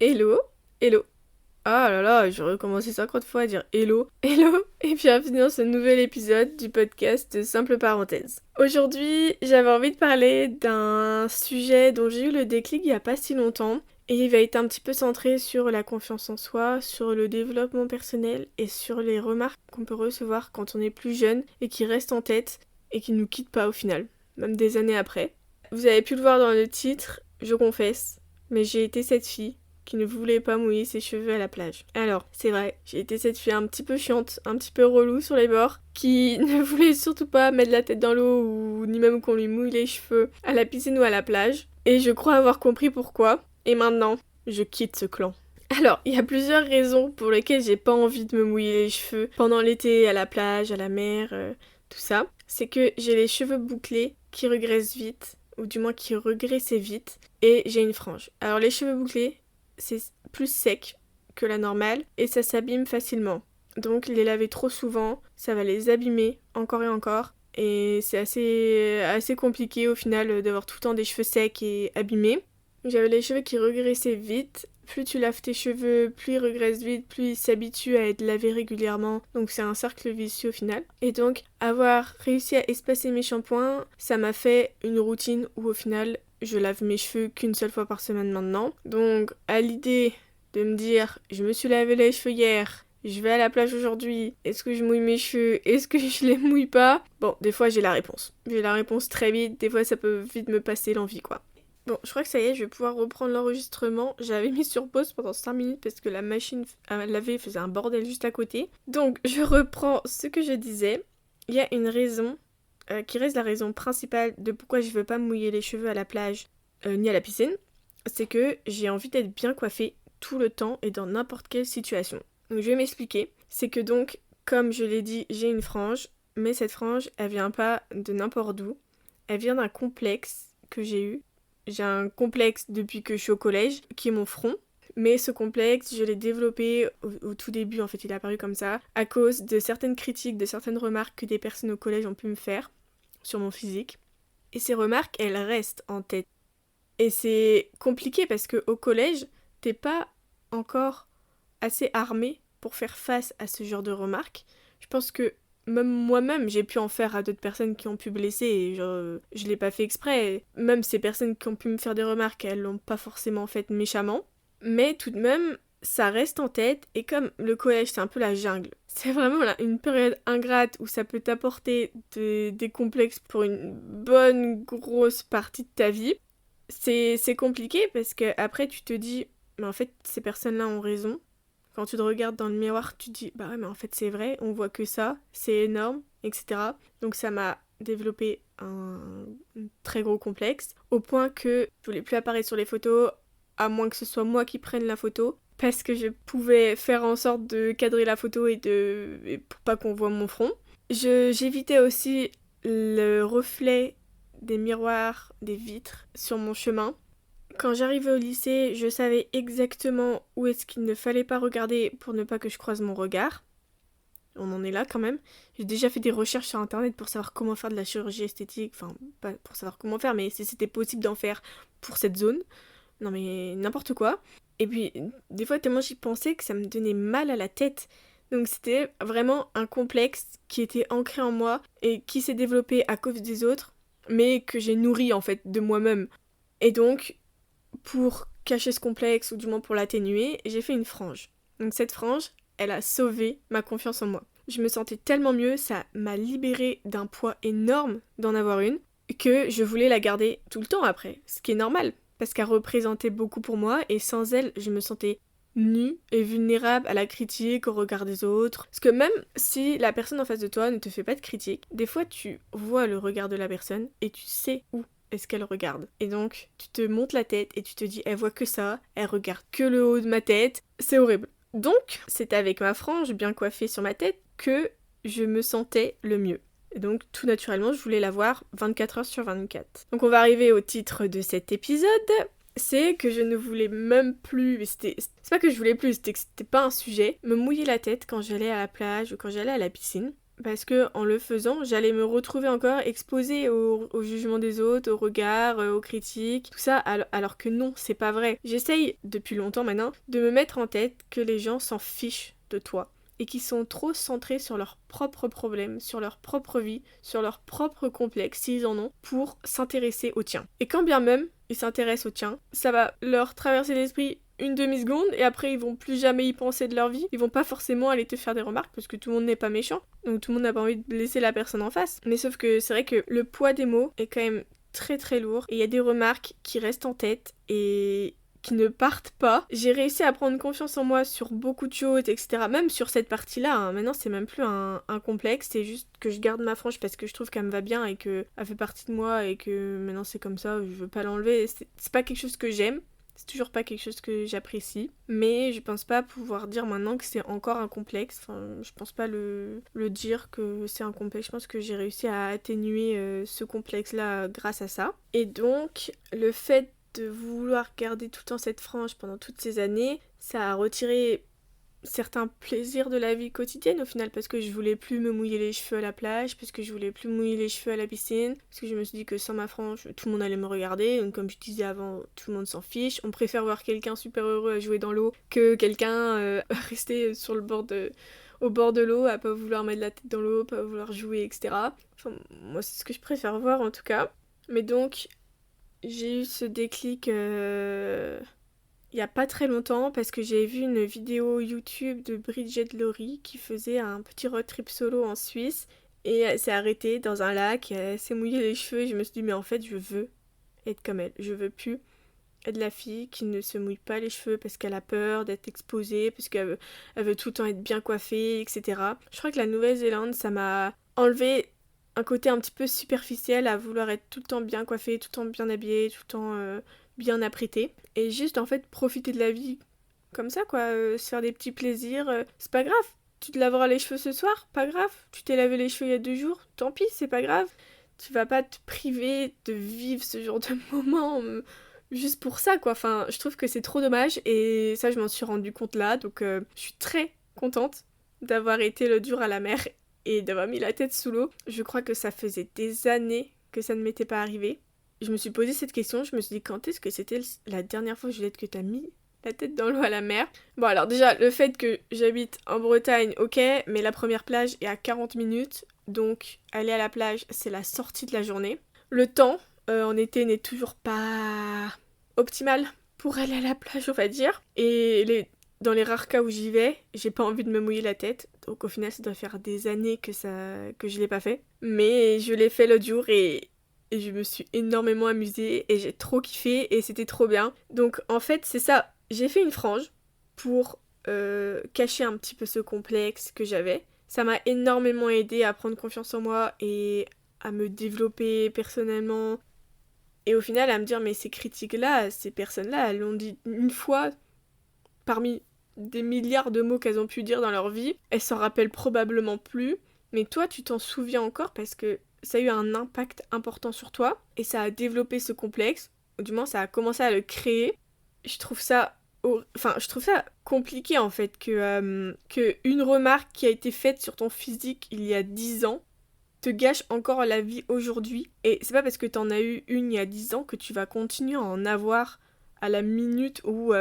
Hello, hello. Ah là là, j'ai recommencé 50 fois à dire hello, hello, et bienvenue dans ce nouvel épisode du podcast Simple Parenthèse. Aujourd'hui, j'avais envie de parler d'un sujet dont j'ai eu le déclic il n'y a pas si longtemps, et il va être un petit peu centré sur la confiance en soi, sur le développement personnel et sur les remarques qu'on peut recevoir quand on est plus jeune et qui restent en tête et qui ne nous quittent pas au final, même des années après. Vous avez pu le voir dans le titre, je confesse, mais j'ai été cette fille qui ne voulait pas mouiller ses cheveux à la plage. Alors, c'est vrai, j'ai été cette fille un petit peu chiante, un petit peu relou sur les bords, qui ne voulait surtout pas mettre la tête dans l'eau ou ni même qu'on lui mouille les cheveux à la piscine ou à la plage. Et je crois avoir compris pourquoi. Et maintenant, je quitte ce clan. Alors, il y a plusieurs raisons pour lesquelles j'ai pas envie de me mouiller les cheveux pendant l'été, à la plage, à la mer, tout ça. C'est que j'ai les cheveux bouclés qui regressent vite, ou du moins qui regressaient vite, et j'ai une frange. Alors les cheveux bouclés, c'est plus sec que la normale et ça s'abîme facilement. Donc les laver trop souvent, ça va les abîmer encore et encore. Et c'est assez compliqué au final d'avoir tout le temps des cheveux secs et abîmés. J'avais les cheveux qui regressaient vite. Plus tu laves tes cheveux, plus ils regressent vite, plus ils s'habituent à être lavés régulièrement. Donc c'est un cercle vicieux au final. Et donc avoir réussi à espacer mes shampoings, ça m'a fait une routine où au final je lave mes cheveux qu'une seule fois par semaine maintenant. Donc à l'idée de me dire je me suis lavé les cheveux hier, je vais à la plage aujourd'hui, est-ce que je mouille mes cheveux, est-ce que je les mouille pas? Bon, des fois j'ai la réponse. J'ai la réponse très vite, des fois ça peut vite me passer l'envie quoi. Bon, je crois que ça y est, je vais pouvoir reprendre l'enregistrement. J'avais mis sur pause pendant 5 minutes parce que la machine à laver faisait un bordel juste à côté. Donc, je reprends ce que je disais. Il y a une raison qui reste la raison principale de pourquoi je veux pas me mouiller les cheveux à la plage ni à la piscine. C'est que j'ai envie d'être bien coiffée tout le temps et dans n'importe quelle situation. Donc, je vais m'expliquer. C'est que donc, comme je l'ai dit, j'ai une frange, mais cette frange, elle vient pas de n'importe où. Elle vient d'un complexe que j'ai eu. J'ai un complexe depuis que je suis au collège, qui est mon front. Mais ce complexe, je l'ai développé au tout début, en fait, il est apparu comme ça, à cause de certaines critiques, de certaines remarques que des personnes au collège ont pu me faire sur mon physique. Et ces remarques, elles restent en tête. Et c'est compliqué parce qu'au collège, t'es pas encore assez armé pour faire face à ce genre de remarques. Je pense que même moi-même, j'ai pu en faire à d'autres personnes qui ont pu blesser et je l'ai pas fait exprès. Même ces personnes qui ont pu me faire des remarques, elles l'ont pas forcément fait méchamment. Mais tout de même, ça reste en tête et comme le collège, c'est un peu la jungle. C'est vraiment là, une période ingrate où ça peut t'apporter des complexes pour une bonne grosse partie de ta vie. C'est compliqué parce que après tu te dis, mais en fait, ces personnes-là ont raison. Quand tu te regardes dans le miroir, tu te dis bah ouais mais en fait c'est vrai, on voit que ça, c'est énorme, etc. Donc ça m'a développé un très gros complexe, au point que je voulais plus apparaître sur les photos, à moins que ce soit moi qui prenne la photo, parce que je pouvais faire en sorte de cadrer la photo et pour pas qu'on voit mon front. J'évitais aussi le reflet des miroirs, des vitres sur mon chemin. Quand j'arrivais au lycée, je savais exactement où est-ce qu'il ne fallait pas regarder pour ne pas que je croise mon regard. On en est là quand même. J'ai déjà fait des recherches sur internet pour savoir comment faire de la chirurgie esthétique. Enfin, pas pour savoir comment faire, mais si c'était possible d'en faire pour cette zone. Non mais n'importe quoi. Et puis, des fois, tellement j'y pensais que ça me donnait mal à la tête. Donc c'était vraiment un complexe qui était ancré en moi et qui s'est développé à cause des autres, mais que j'ai nourri en fait de moi-même. Et donc, pour cacher ce complexe, ou du moins pour l'atténuer, j'ai fait une frange. Donc cette frange, elle a sauvé ma confiance en moi. Je me sentais tellement mieux, ça m'a libérée d'un poids énorme d'en avoir une, que je voulais la garder tout le temps après, ce qui est normal, parce qu'elle représentait beaucoup pour moi, et sans elle, je me sentais nue et vulnérable à la critique, au regard des autres. Parce que même si la personne en face de toi ne te fait pas de critique, des fois tu vois le regard de la personne et tu sais où est-ce qu'elle regarde. Et donc, tu te montes la tête et tu te dis, elle voit que ça, elle regarde que le haut de ma tête, c'est horrible. Donc, c'est avec ma frange bien coiffée sur ma tête que je me sentais le mieux. Et donc, tout naturellement, je voulais la voir 24 heures sur 24. Donc, on va arriver au titre de cet épisode. C'est que je ne voulais même plus, c'est pas que je voulais plus, c'était que c'était pas un sujet, me mouiller la tête quand j'allais à la plage ou quand j'allais à la piscine. parce que en le faisant, j'allais me retrouver encore exposée au jugement des autres, au regard, aux critiques, tout ça, alors que non, c'est pas vrai. J'essaye, depuis longtemps maintenant, de me mettre en tête que les gens s'en fichent de toi et qu'ils sont trop centrés sur leurs propres problèmes, sur leur propre vie, sur leurs propres complexes, s'ils en ont, pour s'intéresser au tien. Et quand bien même ils s'intéressent au tien, ça va leur traverser l'esprit une demi-seconde et après ils vont plus jamais y penser de leur vie. Ils vont pas forcément aller te faire des remarques parce que tout le monde n'est pas méchant, donc tout le monde n'a pas envie de blesser la personne en face. Mais sauf que c'est vrai que le poids des mots est quand même très très lourd et il y a des remarques qui restent en tête et qui ne partent pas. J'ai réussi à prendre confiance en moi sur beaucoup de choses, etc. Même sur cette partie-là, hein. Maintenant c'est même plus un complexe, c'est juste que je garde ma frange parce que je trouve qu'elle me va bien et qu'elle fait partie de moi et que maintenant c'est comme ça, je veux pas l'enlever. C'est pas quelque chose que j'aime. C'est toujours pas quelque chose que j'apprécie, mais je pense pas pouvoir dire maintenant que c'est encore un complexe. Enfin, je pense pas le dire que c'est un complexe. Je pense que j'ai réussi à atténuer ce complexe-là grâce à ça. Et donc, le fait de vouloir garder tout le temps cette frange pendant toutes ces années, ça a retiré certains plaisirs de la vie quotidienne au final, parce que je voulais plus me mouiller les cheveux à la plage, parce que je voulais plus me mouiller les cheveux à la piscine, parce que je me suis dit que sans ma frange tout le monde allait me regarder, donc comme je disais avant, tout le monde s'en fiche. On préfère voir quelqu'un super heureux à jouer dans l'eau que quelqu'un rester sur le au bord de l'eau, à pas vouloir mettre la tête dans l'eau, pas vouloir jouer, etc. Enfin, moi c'est ce que je préfère voir en tout cas. Mais donc j'ai eu ce déclic il y a pas très longtemps parce que j'ai vu une vidéo YouTube de Bridget Lowry qui faisait un petit road trip solo en Suisse et elle s'est arrêtée dans un lac, elle s'est mouillée les cheveux et je me suis dit mais en fait je veux être comme elle, je veux plus être la fille qui ne se mouille pas les cheveux parce qu'elle a peur d'être exposée, parce elle veut tout le temps être bien coiffée, etc. Je crois que la Nouvelle-Zélande ça m'a enlevé un côté un petit peu superficiel à vouloir être tout le temps bien coiffée, tout le temps bien habillée, tout le temps bien apprêtée. Et juste en fait profiter de la vie comme ça quoi, se faire des petits plaisirs, c'est pas grave. Tu te laveras les cheveux ce soir, pas grave. Tu t'es lavé les cheveux il y a 2 jours, tant pis, c'est pas grave. Tu vas pas te priver de vivre ce genre de moment juste pour ça quoi. Enfin, je trouve que c'est trop dommage et ça je m'en suis rendu compte là, donc je suis très contente d'avoir été le dur à la mer et d'avoir mis la tête sous l'eau. Je crois que ça faisait des années que ça ne m'était pas arrivé. Je me suis posé cette question, je me suis dit quand est-ce que c'était la dernière fois, Juliette, que t'as mis la tête dans l'eau à la mer? Bon alors déjà, le fait que j'habite en Bretagne, ok, mais la première plage est à 40 minutes, donc aller à la plage, c'est la sortie de la journée. Le temps, en été, n'est toujours pas optimal pour aller à la plage, on va dire. Et dans les rares cas où j'y vais, j'ai pas envie de me mouiller la tête. Donc au final, ça doit faire des années que je l'ai pas fait. Mais je l'ai fait l'autre jour et je me suis énormément amusée et j'ai trop kiffé et c'était trop bien. Donc en fait, c'est ça. J'ai fait une frange pour cacher un petit peu ce complexe que j'avais. Ça m'a énormément aidé à prendre confiance en moi et à me développer personnellement. Et au final, à me dire, mais ces critiques-là, ces personnes-là, elles l'ont dit une fois parmi des milliards de mots qu'elles ont pu dire dans leur vie. Elles s'en rappellent probablement plus. Mais toi, tu t'en souviens encore parce que ça a eu un impact important sur toi et ça a développé ce complexe. Ou du moins, ça a commencé à le créer. Je trouve ça compliqué en fait que une remarque qui a été faite sur ton physique il y a 10 ans te gâche encore la vie aujourd'hui. Et c'est pas parce que t'en as eu une il y a 10 ans que tu vas continuer à en avoir à la minute où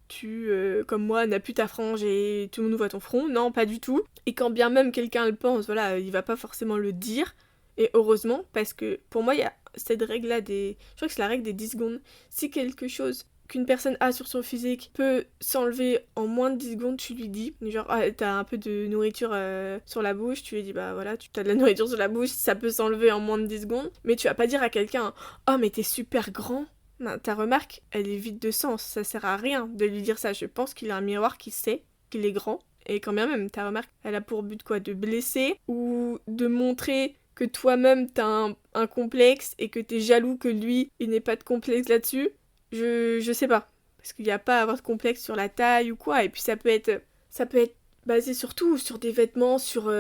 tu, comme moi, n'as plus ta frange et tout le monde voit ton front. Non, pas du tout. Et quand bien même quelqu'un le pense, voilà, il va pas forcément le dire. Et heureusement, parce que pour moi, il y a cette règle-là je crois que c'est la règle des 10 secondes. Si quelque chose qu'une personne a sur son physique peut s'enlever en moins de 10 secondes, tu lui dis, genre, ah, t'as un peu de nourriture sur la bouche, tu lui dis, bah voilà, t'as de la nourriture sur la bouche, ça peut s'enlever en moins de 10 secondes, mais tu vas pas dire à quelqu'un, oh mais t'es super grand. Non, ta remarque, elle est vide de sens, ça sert à rien de lui dire ça. Je pense qu'il a un miroir qui sait qu'il est grand, et quand bien même, ta remarque, elle a pour but quoi, de blesser, ou de montrer que toi-même t'as un complexe, et que t'es jaloux que lui, il n'ait pas de complexe là-dessus. Je sais pas. Parce qu'il n'y a pas à avoir de complexe sur la taille ou quoi. Et puis ça peut être basé surtout sur des vêtements, sur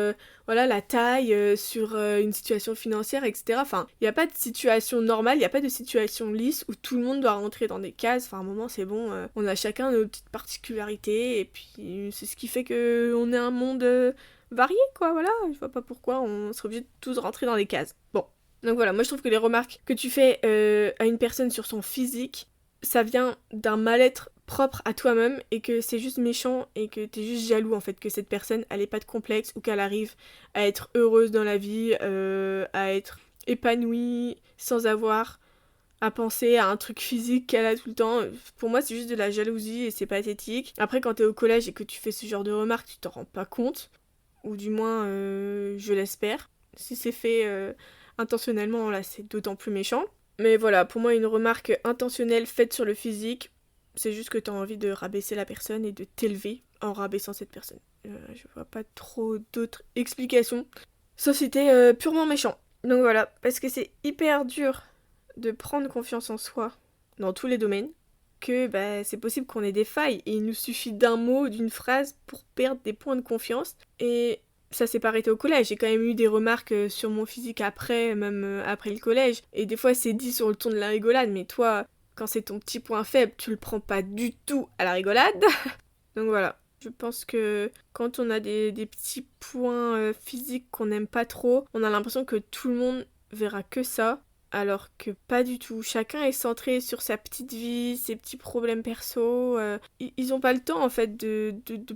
voilà, la taille, sur une situation financière, etc. Enfin, il n'y a pas de situation normale, il n'y a pas de situation lisse où tout le monde doit rentrer dans des cases. Enfin, à un moment, c'est bon, on a chacun nos petites particularités, et puis c'est ce qui fait qu'on est un monde varié, quoi, voilà. Je vois pas pourquoi on serait obligé de tous rentrer dans des cases. Bon. Donc voilà, moi je trouve que les remarques que tu fais à une personne sur son physique, ça vient d'un mal-être propre à toi-même et que c'est juste méchant et que t'es juste jaloux en fait que cette personne elle ait pas de complexe ou qu'elle arrive à être heureuse dans la vie, à être épanouie sans avoir à penser à un truc physique qu'elle a tout le temps. Pour moi c'est juste de la jalousie et c'est pathétique. Après quand t'es au collège et que tu fais ce genre de remarques tu t'en rends pas compte, ou du moins je l'espère. Si c'est fait intentionnellement là c'est d'autant plus méchant. Mais voilà, pour moi, une remarque intentionnelle faite sur le physique, c'est juste que t'as envie de rabaisser la personne et de t'élever en rabaissant cette personne. Je vois pas trop d'autres explications, sauf si t'es purement méchant. Donc voilà, parce que c'est hyper dur de prendre confiance en soi dans tous les domaines, que bah, c'est possible qu'on ait des failles, et il nous suffit d'un mot, d'une phrase pour perdre des points de confiance. Et ça s'est pas arrêté au collège, j'ai quand même eu des remarques sur mon physique après, même après le collège, et des fois c'est dit sur le ton de la rigolade, mais toi, quand c'est ton petit point faible, tu le prends pas du tout à la rigolade. Donc voilà, je pense que quand on a des petits points physiques qu'on n'aime pas trop, on a l'impression que tout le monde verra que ça, alors que pas du tout. Chacun est centré sur sa petite vie, ses petits problèmes perso. Ils ont pas le temps en fait de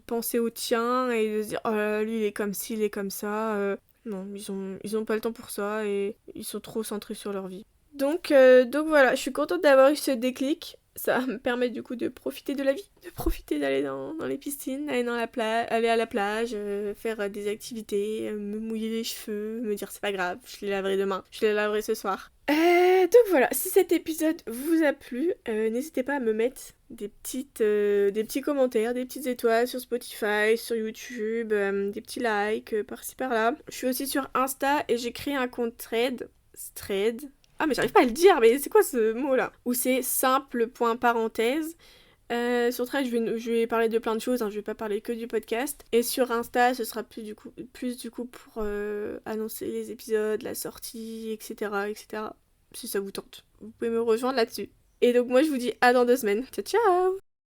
penser au tien et de se dire oh là là, lui il est comme ci, il est comme ça. Non, ils ont pas le temps pour ça et ils sont trop centrés sur leur vie. Donc voilà, je suis contente d'avoir eu ce déclic. Ça me permet du coup de profiter de la vie, de profiter d'aller dans les piscines, aller à la plage, faire des activités, me mouiller les cheveux, me dire c'est pas grave, je les laverai demain, je les laverai ce soir. Donc voilà, si cet épisode vous a plu, n'hésitez pas à me mettre des petits commentaires, des petites étoiles sur Spotify, sur YouTube, des petits likes par-ci par-là. Je suis aussi sur Insta et j'ai créé un compte Thread. Ah mais j'arrive pas à le dire, mais c'est quoi ce mot là? Où c'est simple.parenthèse. Sur Thread, je vais parler de plein de choses, hein, je vais pas parler que du podcast. Et sur Insta, ce sera plus du coup pour annoncer les épisodes, la sortie, etc., etc. Si ça vous tente, vous pouvez me rejoindre là-dessus. Et donc moi je vous dis à dans 2 semaines. Ciao ciao!